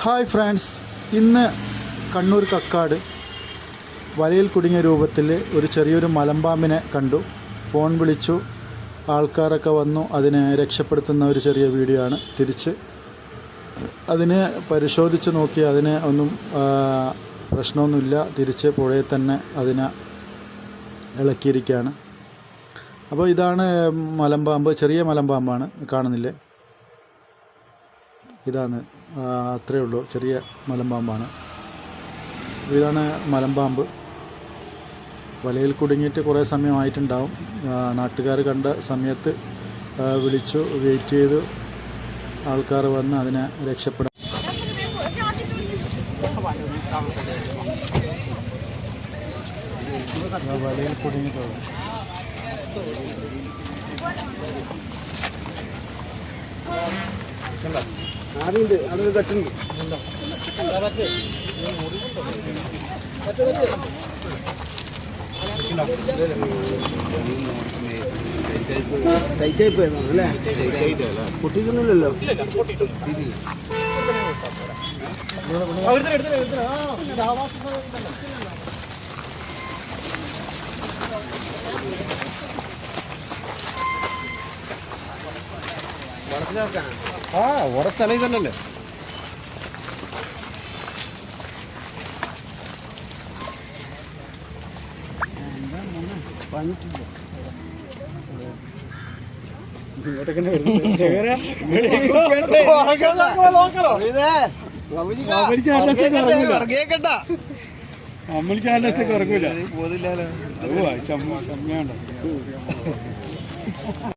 Hi friends, ഇന്ന് കണ്ണൂർ കക്കാട് വലയിൽ കുടുങ്ങിയ രൂപത്തിൽ ഒരു ചെറിയൊരു മലമ്പാമ്പിനെ കണ്ടു. ഫോൺ വിളിച്ചു, ആൾക്കാരൊക്കെ വന്നു അതിനെ രക്ഷപ്പെടുത്തുന്ന ഒരു ചെറിയ വീഡിയോ ആണ്. തിരിച്ച് അതിനെ പരിശോധിച്ച് നോക്കി, അതിന് ഒന്നും പ്രശ്നമൊന്നുമില്ല. തിരിച്ച് പുഴയിൽ തന്നെ അതിനെ ഇളക്കിയിരിക്കുകയാണ്. അപ്പോൾ ഇതാണ് മലമ്പാമ്പ്, ചെറിയ മലമ്പാമ്പാണ്, കാണുന്നില്ലേ? ഇതാണ്, അത്രയേ ഉള്ളൂ, ചെറിയ മലമ്പാമ്പാണ്. ഇതാണ് മലമ്പാമ്പ്. വലയിൽ കുടുങ്ങിയിട്ട് കുറേ സമയമായിട്ടുണ്ടാവും. നാട്ടുകാർ കണ്ട സമയത്ത് വിളിച്ചു, വെയിറ്റ് ചെയ്തു, ആൾക്കാർ വന്ന് അതിനെ രക്ഷപ്പെടാൻ. വലയിൽ കുടുങ്ങിയിട്ടുള്ളൂ. ആരുണ്ട് അവിടെ കട്ടുണ്ട്. ടൈറ്റായി പോയതാണ് അല്ലേ? പൊട്ടിക്കുന്നില്ലല്ലോ. ഉറത്തല ഇതല്ലേ? നമ്മൾക്ക്